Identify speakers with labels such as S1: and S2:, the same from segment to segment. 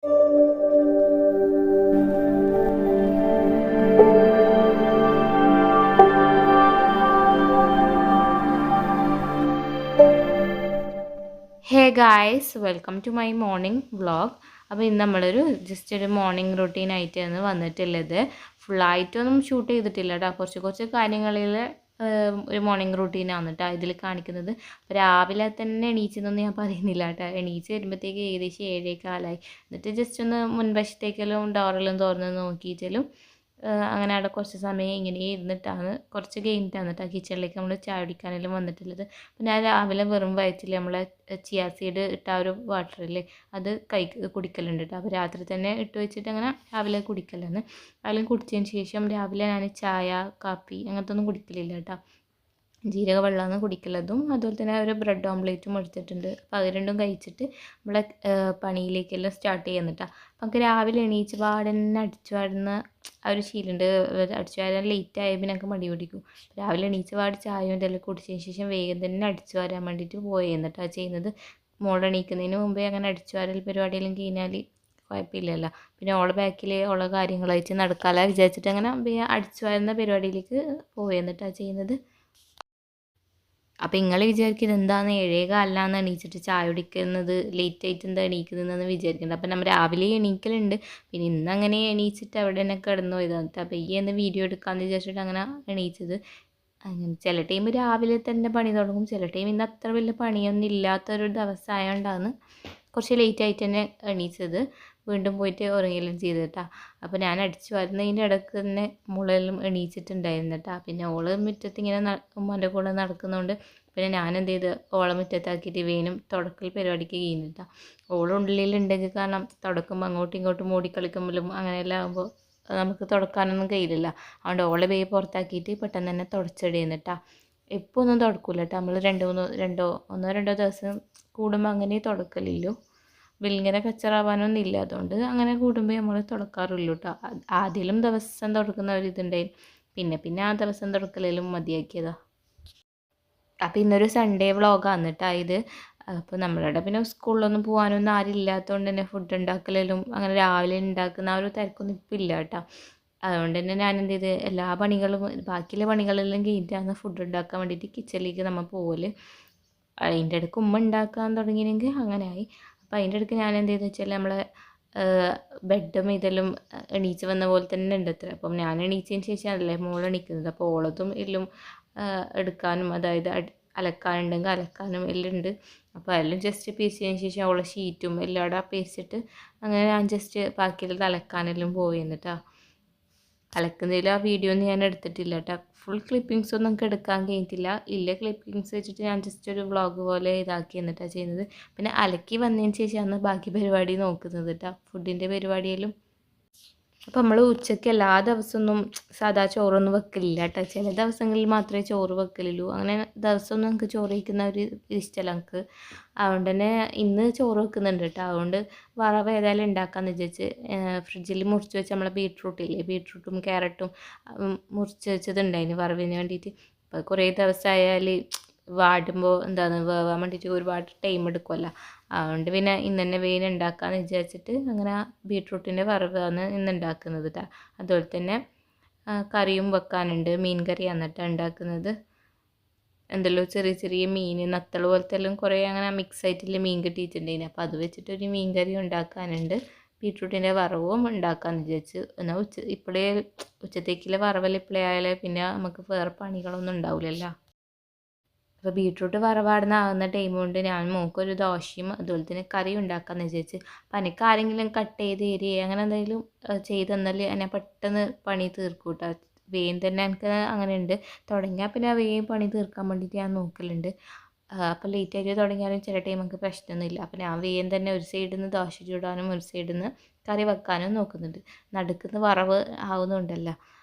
S1: Hey guys, welcome to my morning vlog. അപ്പോൾ ഇന്ന് നമ്മളൊരു ജസ്റ്റ് ഒരു മോർണിംഗ് റൊട്ടീനായിട്ടാണ് വന്നിട്ടുള്ളത്. ഫുള്ളായിട്ടൊന്നും ഷൂട്ട് ചെയ്തിട്ടില്ല കേട്ടോ. കുറച്ച് കാര്യങ്ങളിൽ ഒരു മോർണിംഗ് റൂട്ടീനാണ് കേട്ടോ ഇതിൽ കാണിക്കുന്നത്. അപ്പോൾ രാവിലെ തന്നെ എണീച്ചെന്നൊന്നും ഞാൻ പറയുന്നില്ല കേട്ടോ. എണീച്ച് വരുമ്പോഴത്തേക്ക് ഏകദേശം 7:15. എന്നിട്ട് ജസ്റ്റ് ഒന്ന് മുൻവശത്തേക്കെല്ലാം ഡോറെല്ലാം തുറന്ന് നോക്കിയിട്ടാലും അങ്ങനെ അവിടെ കുറച്ച് സമയം ഇങ്ങനെ ഇരുന്നിട്ടാണ് കുറച്ച് കഴിഞ്ഞിട്ടാണ് കേട്ടോ കിച്ചണിലേക്ക് നമ്മൾ ചായ കുടിക്കാനെല്ലാം വന്നിട്ടുള്ളത്. അപ്പോൾ ഞാൻ രാവിലെ വെറും വയറ്റിൽ നമ്മളെ ചിയാ സീഡ് ഇട്ട ആ ഒരു വാട്ടറിൽ അത് കുടിക്കലുണ്ട് കേട്ടോ. അപ്പോൾ രാത്രി തന്നെ ഇട്ട് വെച്ചിട്ട് അങ്ങനെ രാവിലെ കുടിക്കലാണ്. അതിലും കുടിച്ചതിന് ശേഷം രാവിലെ ഞാൻ ചായ കാപ്പി അങ്ങനത്തെ ഒന്നും കുടിക്കലില്ല കേട്ടോ. ജീരക വെള്ളമാണ് കുടിക്കലതും. അതുപോലെ തന്നെ ഒരു ബ്രെഡ് ഓംലേറ്റും എടുത്തിട്ടുണ്ട്. അപ്പോൾ അത് രണ്ടും കഴിച്ചിട്ട് നമ്മളെ പണിയിലേക്കെല്ലാം സ്റ്റാർട്ട് ചെയ്യുന്നിട്ടാണ്. അപ്പം നമുക്ക് രാവിലെ എണീച്ച് പാടന്നെ അടിച്ചു വാരുന്ന ആ ഒരു ശീലമുണ്ട്. അടിച്ചു വാരാൻ ലേറ്റ് ആയ പിന്നെ എനിക്ക് മടി പിടിക്കും. രാവിലെ എണീച്ച് പാടി ചായയും ഇതെല്ലാം കുടിച്ചതിന് ശേഷം വേഗം തന്നെ അടിച്ചു വാരാൻ വേണ്ടിയിട്ട് പോയി എന്നിട്ടാണ് ചെയ്യുന്നത്. മോളെണീക്കുന്നതിന് മുമ്പേ അങ്ങനെ അടിച്ചു വാരൽ പരിപാടിയെല്ലാം കഴിഞ്ഞാൽ കുഴപ്പമില്ലല്ലോ. പിന്നെ ഓളെ ബാക്കിൽ ഉള്ള കാര്യങ്ങളായിട്ട് നടക്കാല വിചാരിച്ചിട്ട് അങ്ങനെ അടിച്ചു വാരുന്ന പരിപാടിയിലേക്ക് പോയി എന്നിട്ടാണ് ചെയ്യുന്നത്. അപ്പോൾ നിങ്ങൾ വിചാരിക്കും ഇതെന്താണ് 7:15 എണീച്ചിട്ട് ചായ കുടിക്കുന്നത്, ലേറ്റ് ആയിട്ട് എന്താ എണീക്കുന്നതെന്ന് വിചാരിക്കുന്നുണ്ട്. അപ്പോൾ നമ്മൾ രാവിലെ എണീക്കലുണ്ട്. പിന്നെ ഇന്നങ്ങനെ എണീച്ചിട്ട് അവിടെ തന്നെ കിടന്നു പോയതാണ്. അപ്പോൾ ഈ എന്ന് വീഡിയോ എടുക്കാമെന്ന് വിചാരിച്ചിട്ട് അങ്ങനെ എണീച്ചത്. അങ്ങനെ ചില ടൈം രാവിലെ തന്നെ പണി തുടങ്ങും, ചില ടൈം ഇന്ന് അത്ര വലിയ പണിയൊന്നും ഇല്ലാത്തൊരു ദിവസമായതുകൊണ്ടാണ് കുറച്ച് ലേറ്റ് ആയിട്ട് തന്നെ എണീച്ചത്. വീണ്ടും പോയിട്ട് ഉറങ്ങിയെല്ലാം ചെയ്ത് കേട്ടോ. അപ്പോൾ ഞാൻ അടിച്ചു വരുന്നതിൻ്റെ ഇടയ്ക്ക് തന്നെ മോളെല്ലാം എണീച്ചിട്ടുണ്ടായിരുന്നു കേട്ടോ. പിന്നെ ഓള് മുറ്റത്ത് ഇങ്ങനെ ഉമ്മാൻ്റെ കൂടെ നടക്കുന്നതുകൊണ്ട് പിന്നെ ഞാൻ എന്ത് ചെയ്ത് ഓളെ മുറ്റത്താക്കിയിട്ട് വേനും തുടക്കൽ പരിപാടിക്ക് കഴിഞ്ഞിട്ടാണ്. ഓളുള്ളിലുണ്ടെങ്കിൽ കാരണം തുടക്കുമ്പോൾ അങ്ങോട്ടും ഇങ്ങോട്ടും ഓടിക്കളിക്കുമ്പോഴും അങ്ങനെയെല്ലാം ആകുമ്പോൾ നമുക്ക് തുടക്കാനൊന്നും കഴിയില്ലല്ലോ. അതുകൊണ്ട് ഓളെ വേഗം പുറത്താക്കിയിട്ട് പെട്ടെന്ന് തന്നെ തുടച്ചിടുന്നിട്ടാ. ഇപ്പോൾ ഒന്നും തുടക്കില്ല കേട്ടോ. നമ്മൾ ഒന്നോ രണ്ടോ ദിവസം കൂടുമ്പോൾ അങ്ങനെ തുടക്കലില്ലു. ഇങ്ങനെ കച്ചറാവാനൊന്നും ഇല്ല. അതുകൊണ്ട് അങ്ങനെ കൂടുമ്പോൾ നമ്മൾ തുടക്കാറുള്ളൂ കേട്ടോ. ആദ്യം ദിവസം തുടക്കുന്ന ഒരു ഇതുണ്ടായി, പിന്നെ ആ ദിവസം തുടക്കലും മതിയാക്കിയതാണ്. അപ്പോൾ ഇന്നൊരു സൺഡേ വ്ളോഗാണ് കേട്ടോ ഇത്. അപ്പോൾ നമ്മളുടെ പിന്നെ സ്കൂളിലൊന്നും പോകാനൊന്നും ആരും ഇല്ലാത്തതുകൊണ്ട് തന്നെ ഫുഡ് ഉണ്ടാക്കലും അങ്ങനെ രാവിലെ ഉണ്ടാക്കുന്ന ആ ഒരു തിരക്കൊന്നും ഇപ്പം ഇല്ല കേട്ടോ. അതുകൊണ്ട് തന്നെ ഞാൻ എന്ത് ചെയ്ത് എല്ലാ പണികളും ബാക്കിയുള്ള പണികളെല്ലാം കഴിഞ്ഞിട്ടാണ് ഫുഡ് ഉണ്ടാക്കാൻ വേണ്ടിയിട്ട് കിച്ചണിലേക്ക് നമ്മൾ പോകല്. അതിൻ്റെ ഇടയ്ക്ക് ഉമ്മ ഉണ്ടാക്കാൻ തുടങ്ങിയെങ്കിൽ അങ്ങനെ ആയി. അപ്പോൾ അതിൻ്റെ ഇടയ്ക്ക് ഞാൻ എന്ത് ചെയ്തെന്ന് വെച്ചാൽ നമ്മളെ ബെഡും ഇതെല്ലാം എണീച്ച് വന്ന പോലെ തന്നെ ഉണ്ട് അത്ര. അപ്പം ഞാൻ എണീച്ചതിന് ശേഷമാണല്ലേ മോൾ എണീക്കുന്നത്. അപ്പോൾ ഓളതും എല്ലാം എടുക്കാനും അതായത് അലക്കാനുണ്ടെങ്കിൽ അലക്കാനും എല്ലാം ഉണ്ട്. അപ്പോൾ അതെല്ലാം ജസ്റ്റ് പീസിയതിന് ശേഷം ഓളെ ഷീറ്റും എല്ലാം അവിടെ പേസിച്ചിട്ട് അങ്ങനെ ഞാൻ ജസ്റ്റ് ബാക്കിയുള്ളത് അലക്കാനെല്ലാം പോയി എന്നിട്ടാ. അലക്കുന്നതിൽ ആ വീഡിയോ ഒന്നും ഞാൻ എടുത്തിട്ടില്ല കേട്ടോ. ഫുൾ ക്ലിപ്പിങ്സ് ഒന്നും നമുക്ക് എടുക്കാൻ കഴിഞ്ഞിട്ടില്ല. ഇല്ല ക്ലിപ്പിങ്സ് വെച്ചിട്ട് ഞാൻ ജസ്റ്റ് ഒരു വ്ളോഗ് പോലെ ഇതാക്കി എന്നിട്ടാണ് ചെയ്യുന്നത്. പിന്നെ അലക്കി വന്നതിന് ശേഷമാണ് ബാക്കി പരിപാടി നോക്കുന്നത് കേട്ടോ, ഫുഡിൻ്റെ പരിപാടിയിലും. അപ്പോൾ നമ്മൾ ഉച്ചയ്ക്ക് എല്ലാ ദിവസമൊന്നും സാധാ ചോറൊന്നും വെക്കലില്ല കേട്ടോ. ചില ദിവസങ്ങളിൽ മാത്രമേ ചോറ് വെക്കലുള്ളൂ. അങ്ങനെ ദിവസമൊന്നും നമുക്ക് ചോറ് കഴിക്കുന്ന ഒരു ഇഷ്ടമല്ല നമുക്ക്. അതുകൊണ്ട് തന്നെ ഇന്ന് ചോറ് വെക്കുന്നുണ്ട് കേട്ടോ. അതുകൊണ്ട് വറവ് ഏതായാലും ഉണ്ടാക്കാമെന്ന് വിചാരിച്ച് ഫ്രിഡ്ജിൽ മുറിച്ച് വെച്ച് നമ്മളെ ബീട്രൂട്ടില്ലേ, ബീട്രൂട്ടും ക്യാരറ്റും മുറിച്ച് വെച്ചതുണ്ടായിന് വറവിന് വേണ്ടിയിട്ട്. അപ്പോൾ കുറേ ദിവസമായാൽ വാടുമ്പോൾ എന്താണ് വേവാൻ വേണ്ടിയിട്ട് ഒരുപാട് ടൈം എടുക്കുമല്ലോ. അതുകൊണ്ട് പിന്നെ ഇന്ന് തന്നെ വേഗം ഉണ്ടാക്കാമെന്ന് വിചാരിച്ചിട്ട് അങ്ങനെ ബീട്രൂട്ടിൻ്റെ വറവാണ് ഇന്ന് ഉണ്ടാക്കുന്നത് കേട്ടോ. അതുപോലെ തന്നെ കറിയും വെക്കാനുണ്ട്. മീൻ കറിയാണ് കേട്ടോ ഉണ്ടാക്കുന്നത്. എന്തെല്ലോ ചെറിയ മീൻ നത്തൾ പോലത്തെ എല്ലാം കുറേ അങ്ങനെ മിക്സ് ആയിട്ടുള്ള മീൻ കിട്ടിയിട്ടുണ്ടായിന്. അപ്പോൾ അത് വെച്ചിട്ടൊരു മീൻ കറി ഉണ്ടാക്കാനുണ്ട്. ബീട്രൂട്ടിൻ്റെ വറവും ഉണ്ടാക്കാമെന്ന് വിചാരിച്ചു. എന്നാൽ ഇപ്പോഴേ ഉച്ചത്തേക്കുള്ള വറവെല്ലാം ഇപ്പോഴേ ആയാലേ പിന്നെ നമുക്ക് വേറെ പണികളൊന്നും ഉണ്ടാവില്ലല്ലോ. അപ്പോൾ ബീട്രൂട്ട് വറവാടുന്ന ടൈം കൊണ്ട് ഞാൻ മോൾക്കൊരു ദോശയും അതുപോലെ തന്നെ കറി ഉണ്ടാക്കാമെന്ന് വിചാരിച്ച്. അപ്പോൾ എനിക്ക് ആരെങ്കിലും കട്ട് ചെയ്ത് എരിയ അങ്ങനെ എന്തെങ്കിലും ചെയ്ത് തന്നാൽ എന്നെ പെട്ടെന്ന് പണി തീർക്കും കേട്ടോ. വേഗം തന്നെ എനിക്ക് അങ്ങനെ ഉണ്ട്. തുടങ്ങിയാൽ പിന്നെ വേഗം പണി തീർക്കാൻ വേണ്ടിയിട്ട് ഞാൻ നോക്കലുണ്ട്. അപ്പോൾ ലേറ്റ് ആയിട്ട് തുടങ്ങിയാലും ചില ടൈം നമുക്ക് പ്രശ്നമൊന്നുമില്ല. അപ്പോൾ ഞാൻ വേഗം തന്നെ ഒരു സൈഡിൽ നിന്ന് ദോശ ചൂടാനും ഒരു സൈഡിൽ നിന്ന് കറി വെക്കാനും നോക്കുന്നുണ്ട്. നടുക്കുന്ന വറവ് ആവുന്നുണ്ടല്ലോ.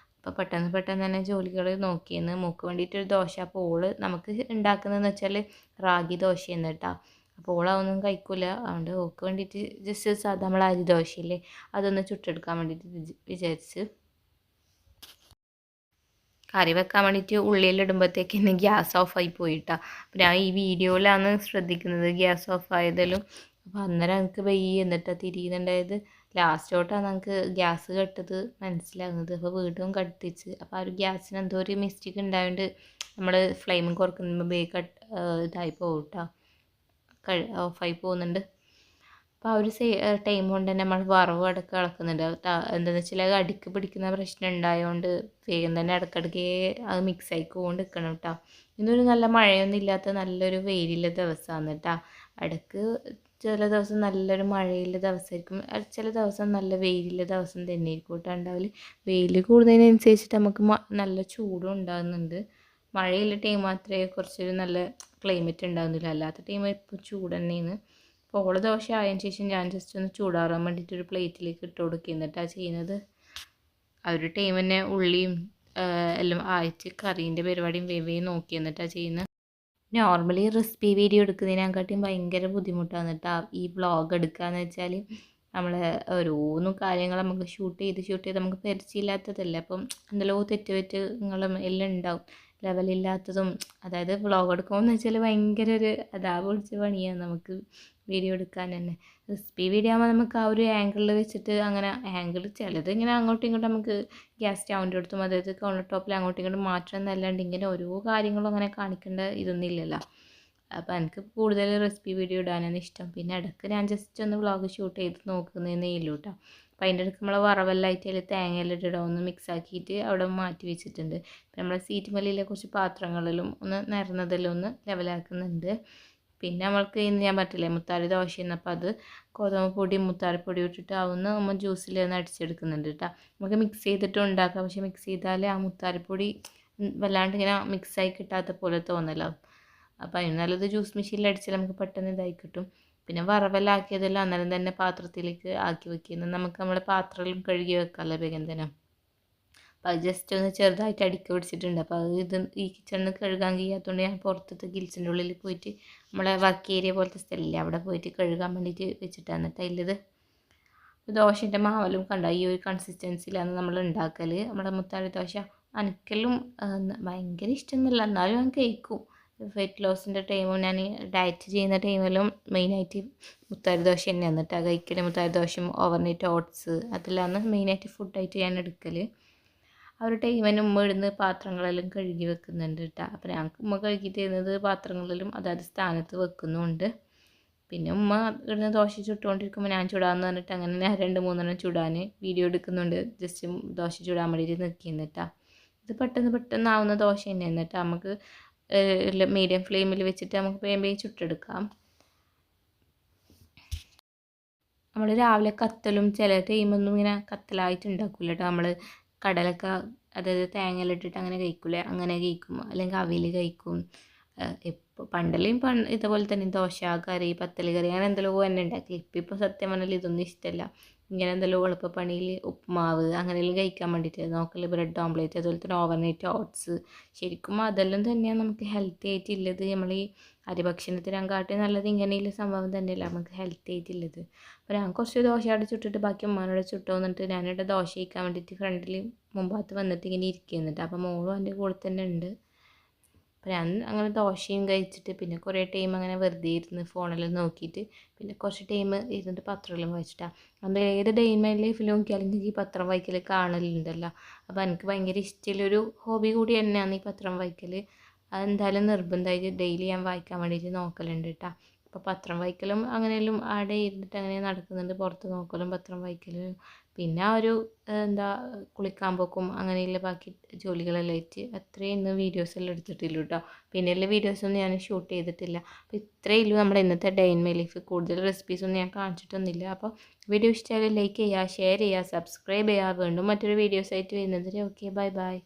S1: അപ്പോൾ പെട്ടെന്ന് തന്നെ ജോലികൾ നോക്കിയെന്ന് മോൾക്ക് വേണ്ടിയിട്ടൊരു ദോശ. അപ്പോൾ ഓള് നമുക്ക് ഉണ്ടാക്കുന്നതെന്ന് വെച്ചാൽ റാഗി ദോശയെന്ന് കേട്ടോ. അപ്പോൾ ഓളതൊന്നും കഴിക്കില്ല. അതുകൊണ്ട് ഓൾക്ക് വേണ്ടിയിട്ട് ജസ്റ്റ് സാധാ നമ്മൾ അരി ദോശയില്ലേ അതൊന്ന് ചുട്ടെടുക്കാൻ വേണ്ടിയിട്ട് വിചാരിച്ച്. കറി വെക്കാൻ വേണ്ടിയിട്ട് ഉള്ളിലിടുമ്പോഴത്തേക്ക് തന്നെ ഗ്യാസ് ഓഫായി പോയിട്ടാ. അപ്പോൾ ഞാൻ ഈ വീഡിയോയിലാണ് ശ്രദ്ധിക്കുന്നത് ഗ്യാസ് ഓഫ് ആയതിലും. അപ്പോൾ അന്നേരം എനിക്ക് വയ്യ എന്നിട്ടാണ് തിരിയുന്നുണ്ടായത്. ലാസ്റ്റോട്ടാണ് നമുക്ക് ഗ്യാസ് കെട്ടത് മനസ്സിലാകുന്നത്. അപ്പോൾ വീണ്ടും കത്തിച്ച്, അപ്പോൾ ആ ഒരു ഗ്യാസിന് എന്തോ ഒരു മിസ്റ്റേക്ക് ഉണ്ടായതുകൊണ്ട് നമ്മൾ ഫ്ലെയിം കുറക്കുമ്പോൾ വേഗം ഇതായി പോകും കേട്ടോ, ഓഫായി പോകുന്നുണ്ട്. അപ്പോൾ ആ ഒരു ടൈം കൊണ്ട് തന്നെ നമ്മൾ വറവ് അടക്കം ഇളക്കുന്നുണ്ട്. എന്താണെന്ന് വെച്ചാൽ അത് അടിക്ക് പിടിക്കുന്ന പ്രശ്നം ഉണ്ടായതുകൊണ്ട് വേഗം തന്നെ ഇടയ്ക്കിടയ്ക്ക് അത് മിക്സ് ആയിക്കൊണ്ട് നിൽക്കണം കേട്ടോ. ഇന്നൊരു നല്ല മഴയൊന്നും ഇല്ലാത്ത നല്ലൊരു വെയിലുള്ള ദിവസമാണ് കേട്ടോ. ഇടയ്ക്ക് ചില ദിവസം നല്ലൊരു മഴയുള്ള ദിവസമായിരിക്കും, ചില ദിവസം നല്ല വെയിലുള്ള ദിവസം തന്നെ ആയിരിക്കും കേട്ടോ ഉണ്ടാവില്ല. വെയിൽ കൂടുന്നതിനനുസരിച്ചിട്ട് നമുക്ക് നല്ല ചൂടും ഉണ്ടാകുന്നുണ്ട്. മഴയുള്ള ടൈം മാത്രമേ കുറച്ചൊരു നല്ല ക്ലൈമറ്റ് ഉണ്ടാകുന്നില്ല, അല്ലാത്ത ടൈം ഇപ്പോൾ ചൂട് തന്നെയാണ്. അപ്പോൾ ഓള് ദോശ ആയതിനു ശേഷം ഞാൻ ജസ്റ്റ് ഒന്ന് ചൂടാറാൻ വേണ്ടിയിട്ട് ഒരു പ്ലേറ്റിലേക്ക് ഇട്ട് കൊടുക്കുക, എന്നിട്ടാണ് ചെയ്യുന്നത്. ആ ഒരു ടൈം തന്നെ ഉള്ളിയും എല്ലാം ആയിട്ട് കറീൻ്റെ പരിപാടിയും വേവേയും നോക്കി എന്നിട്ടാണ് ചെയ്യുന്നത്. നോർമലി റെസിപ്പി വീഡിയോ എടുക്കുന്നതിനെക്കാട്ടിയും ഭയങ്കര ബുദ്ധിമുട്ടാണ് കേട്ടോ ഈ വ്ളോഗ് എടുക്കുകയെന്ന് വെച്ചാൽ. നമ്മൾ ഓരോന്നും കാര്യങ്ങൾ നമുക്ക് ഷൂട്ട് ചെയ്ത് നമുക്ക് പരിചയമില്ലാത്തതല്ലേ, അപ്പം എന്തെല്ലോ തെറ്റുപറ്റുകളും എല്ലാം ഉണ്ടാവും, ലെവലില്ലാത്തതും. അതായത് വ്ളോഗ് എടുക്കുമ്പോൾ എന്ന് വെച്ചാൽ ഭയങ്കര ഒരു പിടിച്ച പണിയാണ് നമുക്ക് വീഡിയോ എടുക്കാൻ തന്നെ. റെസിപ്പി വീഡിയോ ആകുമ്പോൾ നമുക്ക് ആ ഒരു ആംഗിളിൽ വെച്ചിട്ട് അങ്ങനെ ആംഗിൾ ചിലത് ഇങ്ങനെ അങ്ങോട്ടും ഇങ്ങോട്ടും നമുക്ക് ഗ്യാസ് സ്റ്റൗവിൻ്റെ അടുത്തും അതായത് കൗണ്ടർ ടോപ്പിൽ അങ്ങോട്ടും ഇങ്ങോട്ടും മാറ്റം എന്നല്ലാണ്ട് ഇങ്ങനെ ഓരോ കാര്യങ്ങളും അങ്ങനെ കാണിക്കേണ്ട ഇതൊന്നും ഇല്ലല്ലോ. അപ്പോൾ എനിക്ക് കൂടുതൽ റെസിപ്പി വീഡിയോ ഇടാനാണ് ഇഷ്ടം. പിന്നെ ഇടയ്ക്ക് ഞാൻ ജസ്റ്റ് ഒന്ന് വ്ളോഗ് ഷൂട്ട് ചെയ്ത് നോക്കുന്നതേ ഉള്ളൂ കേട്ടോ. അപ്പോൾ അതിൻ്റെ ഇടയ്ക്ക് നമ്മൾ വറവെല്ലായിട്ട് അതിൽ തേങ്ങയെല്ലാം ഇടാൻ ഒന്ന് മിക്സ് ആക്കിയിട്ട് അവിടെ മാറ്റി വെച്ചിട്ടുണ്ട്. നമ്മൾ സീറ്റ് മല്ലിയിലെ കുറച്ച് പാത്രങ്ങളിലും ഒന്ന് നിറഞ്ഞതെല്ലാം ഒന്ന് ലെവലാക്കുന്നുണ്ട്. പിന്നെ നമ്മൾക്ക് ഇന്ന് ഞാൻ പറ്റില്ലേ മുത്താറി ദോശ എന്നപ്പോൾ അത് ഗോതമ്പ് പൊടി മുത്താറിപ്പൊടി ഇട്ടിട്ട് ആവുന്ന നമ്മൾ ജ്യൂസിൽ ഒന്ന് അടിച്ചെടുക്കുന്നുണ്ട് കേട്ടോ. നമുക്ക് മിക്സ് ചെയ്തിട്ട് ഉണ്ടാക്കാം, പക്ഷേ മിക്സ് ചെയ്താൽ ആ മുത്താറിപ്പൊടി വല്ലാണ്ട് ഇങ്ങനെ മിക്സായി കിട്ടാത്ത പോലെ തോന്നലോ. അപ്പോൾ അതിന് നല്ലത് ജ്യൂസ് മെഷീനിൽ അടിച്ചാൽ നമുക്ക് പെട്ടെന്ന് ഇതായി കിട്ടും. പിന്നെ വറവെല്ലാം ആക്കിയതെല്ലാം അന്നേരം തന്നെ പാത്രത്തിലേക്ക് ആക്കി വെക്കുന്നത്, നമുക്ക് നമ്മുടെ പാത്രമെല്ലാം കഴുകി വെക്കാമല്ലോ വേഗം തന്നെ. അപ്പോൾ അത് ജസ്റ്റ് ഒന്ന് ചെറുതായിട്ട് അടുക്കി പിടിച്ചിട്ടുണ്ട്. അപ്പോൾ അത് ഈ കിച്ചണിൽ കഴുകാൻ കഴിയാത്തതുകൊണ്ട് ഞാൻ പുറത്തത്തെ ഗിൽസിൻ്റെ ഉള്ളിൽ പോയിട്ട് നമ്മളെ വർക്ക് ഏരിയ പോലത്തെ സ്ഥലമില്ലേ അവിടെ പോയിട്ട് കഴുകാൻ വേണ്ടിയിട്ട് വെച്ചിട്ടാണ് അതിലത്. ദോശൻ്റെ മാവലും കണ്ട ഈ ഒരു കൺസിസ്റ്റൻസിയിലാണ് നമ്മൾ ഉണ്ടാക്കൽ. നമ്മുടെ മുത്താറി ദോശ അനക്കെല്ലാം ഭയങ്കര ഇഷ്ടമൊന്നുമില്ല, എന്നാലും ഞാൻ കഴിക്കും. വെയിറ്റ് ലോസിൻ്റെ ടൈമും ഞാൻ ഡയറ്റ് ചെയ്യുന്ന ടൈമിലും മെയിനായിട്ട് മുത്താരി ദോശ തന്നെയാണ് എന്നിട്ട് കഴിക്കൽ. മുത്താരി ദോശയും ഓവർനൈറ്റ് ഓട്സ് അതെല്ലാമാണ് മെയിനായിട്ട് ഫുഡായിട്ട് ഞാൻ എടുക്കൽ. ആ ഒരു ടൈമിന് ഉമ്മ ഇടുന്ന പാത്രങ്ങളെല്ലാം കഴുകി വെക്കുന്നുണ്ട് കേട്ടോ. അപ്പോൾ ഞങ്ങൾക്ക് ഉമ്മ കഴുകി തരുന്നത് പാത്രങ്ങളിലും അതായത് സ്ഥാനത്ത് വെക്കുന്നുണ്ട്. പിന്നെ ഉമ്മ ഇടുന്ന ദോശ ചുട്ടുകൊണ്ടിരിക്കുമ്പോൾ ഞാൻ ചുടാമെന്ന് പറഞ്ഞിട്ട് അങ്ങനെ ഞാൻ 2-3 ചുടാൻ വീഡിയോ എടുക്കുന്നുണ്ട്. ജസ്റ്റ് ദോശ ചുടാൻ വേണ്ടിയിട്ട് നിൽക്കുന്നിട്ടാ. ഇത് പെട്ടെന്ന് ആവുന്ന ദോശ തന്നെയാണ് കേട്ടോ. നമുക്ക് മീഡിയം ഫ്ലെയിമിൽ വെച്ചിട്ട് നമുക്ക് വേഗം ചുട്ടെടുക്കാം. നമ്മൾ രാവിലെ കത്തലും ചില ടൈമൊന്നും ഇങ്ങനെ കത്തലായിട്ട് ഉണ്ടാക്കില്ല കേട്ടോ. നമ്മൾ കടലൊക്കെ അതായത് തേങ്ങയെല്ലാം ഇട്ടിട്ട് അങ്ങനെ കഴിക്കൂലേ, അങ്ങനെ കഴിക്കും. അല്ലെങ്കിൽ അവിയൽ കഴിക്കും. ഇപ്പോൾ പണ്ടെല്ലാം ഇതുപോലെ തന്നെ ദോശ കറി പത്തൽ കറി അങ്ങനെ എന്തെല്ലോ തന്നെ ഉണ്ടാക്കി. ഇപ്പോൾ സത്യം പറഞ്ഞാൽ ഇതൊന്നും ഇഷ്ടമല്ല. ഇങ്ങനെ എന്തെല്ലോ എളുപ്പപ്പണിയിൽ ഉപ്പുമാവ് അങ്ങനെയെല്ലാം കഴിക്കാൻ വേണ്ടിയിട്ട് നോക്കല്. ബ്രെഡ് ഓംലേറ്റ് അതുപോലെ തന്നെ ഓവർനൈറ്റ് ഓട്സ്. ശരിക്കും അതെല്ലാം തന്നെയാണ് നമുക്ക് ഹെൽത്തി ആയിട്ടുള്ളത്. നമ്മൾ ഈ അരിഭക്ഷണത്തിനെക്കാട്ടി നല്ലത് ഇങ്ങനെയുള്ള സംഭവം തന്നെയല്ല നമുക്ക് ഹെൽത്തി ആയിട്ടുള്ളത്. അപ്പോൾ ഞാൻ കുറച്ച് ദോശ അവിടെ ചുട്ടിട്ട് ബാക്കി ഉമ്മാനോട് ചുട്ടു വന്നിട്ട് ഞാനിവിടെ ദോശ കഴിക്കാൻ വേണ്ടിയിട്ട് ഫ്രണ്ടിൽ മുമ്പാത്ത് വന്നിട്ട് ഇങ്ങനെ ഇരിക്കുന്നുണ്ട്. അപ്പോൾ മോളും എൻ്റെ കൂടെ തന്നെ ഉണ്ട്. അപ്പോൾ ഞാൻ അങ്ങനെ ദോശയും കഴിച്ചിട്ട് പിന്നെ കുറേ ടൈം അങ്ങനെ വെറുതെ ഇരുന്ന് ഫോണെല്ലാം നോക്കിയിട്ട് പിന്നെ കുറച്ച് ടൈം ഇരുന്നിട്ട് പത്രമെല്ലാം വായിച്ചിട്ടാണ്. അത് ഏത് ഡേ ഇൻ മൈ ലൈഫിൽ നോക്കിയാലും എനിക്ക് ഈ പത്രം വായിക്കൽ കാണലുണ്ടല്ലോ. അപ്പോൾ എനിക്ക് ഭയങ്കര ഇഷ്ടമുള്ളൊരു ഹോബി കൂടി തന്നെയാണ് ഈ പത്രം വായിക്കൽ. അതെന്തായാലും നിർബന്ധമായിട്ട് ഡെയിലി ഞാൻ വായിക്കാൻ വേണ്ടിയിട്ട് നോക്കലുണ്ട് കേട്ടോ. അപ്പോൾ പത്രം വായിക്കലും അങ്ങനെയെല്ലാം ആടെ ഇരുന്നിട്ട് അങ്ങനെ നടക്കുന്നുണ്ട്, പുറത്ത് നോക്കലും പത്രം വായിക്കലും. പിന്നെ ആ ഒരു കുളിക്കാൻ പോക്കും അങ്ങനെയുള്ള ബാക്കി ജോലികളെല്ലാം ആയിട്ട് അത്രയും ഇന്ന് വീഡിയോസെല്ലാം എടുത്തിട്ടില്ല കേട്ടോ. പിന്നെയുള്ള വീഡിയോസൊന്നും ഞാൻ ഷൂട്ട് ചെയ്തിട്ടില്ല. അപ്പോൾ ഇത്രയേ ഉള്ളൂ നമ്മുടെ ഇന്നത്തെ ഡേ ഇൻ മൈ ലൈഫ്. കൂടുതൽ റെസിപ്പീസൊന്നും ഞാൻ കാണിച്ചിട്ടൊന്നുമില്ല. അപ്പോൾ വീഡിയോ ഇഷ്ടമായാലും ലൈക്ക് ചെയ്യുക, ഷെയർ ചെയ്യുക, സബ്സ്ക്രൈബ് ചെയ്യുക. വീണ്ടും മറ്റൊരു വീഡിയോസായിട്ട് വരുന്നത്. Okay, bye bye.